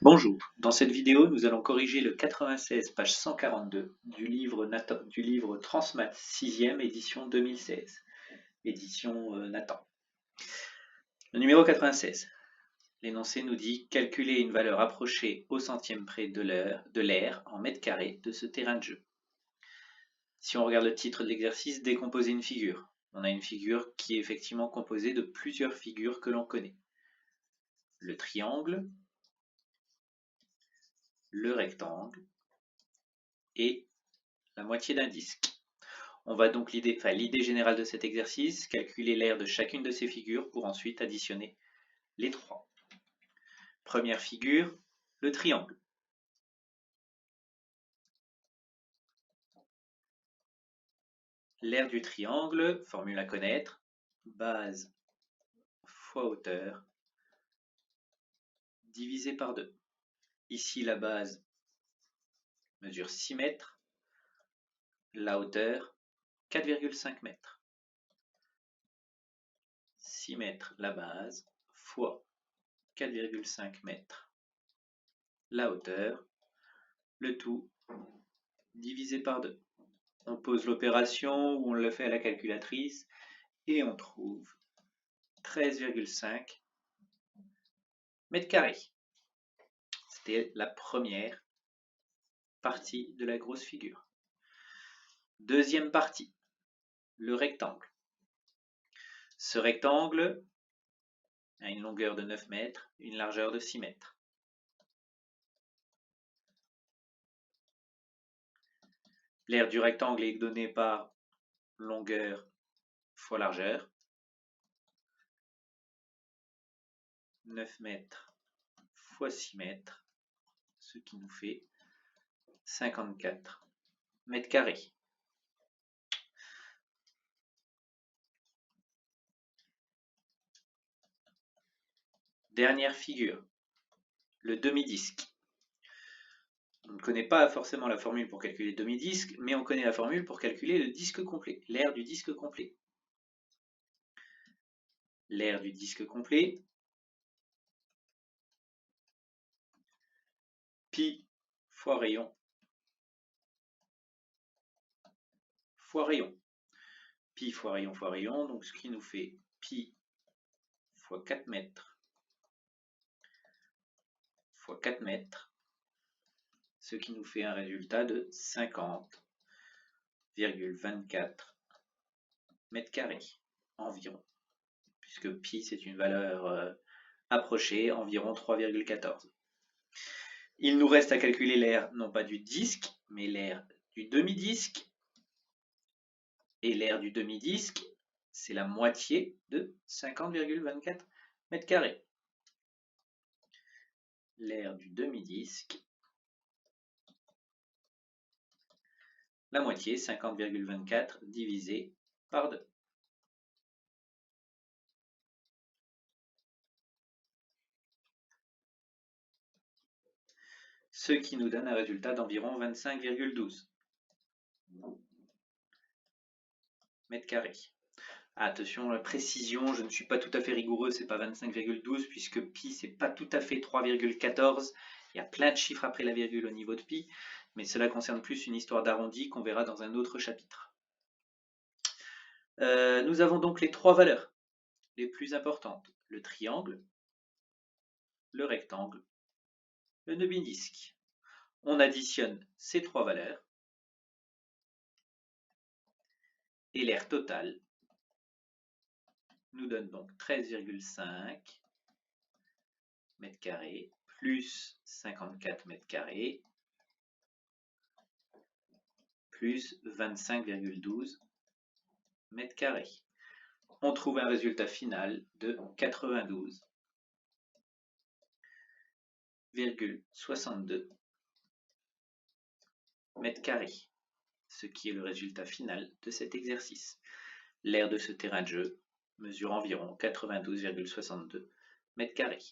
Bonjour, dans cette vidéo, nous allons corriger le 96, page 142 du livre Transmath 6e, édition 2016, édition Nathan. Le numéro 96, l'énoncé nous dit « Calculer une valeur approchée au centième près de l'air en mètres carrés de ce terrain de jeu ». Si on regarde le titre de l'exercice, décomposer une figure. On a une figure qui est effectivement composée de plusieurs figures que l'on connaît. Le triangle, le rectangle et la moitié d'un disque. On va donc l'idée générale de cet exercice, calculer l'aire de chacune de ces figures pour ensuite additionner les trois. Première figure, le triangle. L'aire du triangle, formule à connaître, base fois hauteur, divisé par 2. Ici, la base mesure 6 mètres, la hauteur 4,5 mètres. 6 mètres la base fois 4,5 mètres la hauteur, le tout divisé par 2. On pose l'opération ou on le fait à la calculatrice et on trouve 13,5 mètres carrés. C'était la première partie de la grosse figure. Deuxième partie, le rectangle. Ce rectangle a une longueur de 9 mètres, une largeur de 6 mètres. L'aire du rectangle est donnée par longueur fois largeur. 9 mètres fois 6 mètres, ce qui nous fait 54 mètres carrés. Dernière figure, le demi-disque. On ne connaît pas forcément la formule pour calculer le demi-disque, mais on connaît la formule pour calculer le disque complet, l'aire du disque complet. L'aire du disque complet, pi fois rayon fois rayon. Pi fois rayon, donc ce qui nous fait pi fois 4 mètres fois 4 mètres, ce qui nous fait un résultat de 50,24 mètres carrés environ, puisque pi c'est une valeur approchée, environ 3,14. Il nous reste à calculer l'aire non pas du disque, mais l'aire du demi-disque. Et l'aire du demi-disque, c'est la moitié de 50,24 mètres carrés. L'aire du demi-disque, la moitié, 50,24 divisé par 2. Ce qui nous donne un résultat d'environ 25,12 mètres carrés. Attention, la précision, je ne suis pas tout à fait rigoureux, c'est pas 25,12 puisque pi c'est pas tout à fait 3,14. Il y a plein de chiffres après la virgule au niveau de pi, mais cela concerne plus une histoire d'arrondi qu'on verra dans un autre chapitre. Nous avons donc les trois valeurs les plus importantes, le triangle, le rectangle, le demi-disque. On additionne ces trois valeurs et l'aire totale nous donne donc 13,5 mètres carrés plus 54 mètres carrés plus 25,12 mètres carrés. On trouve un résultat final de 92,62 mètres carrés, ce qui est le résultat final de cet exercice. L'aire de ce terrain de jeu mesure environ 92,62 mètres carrés.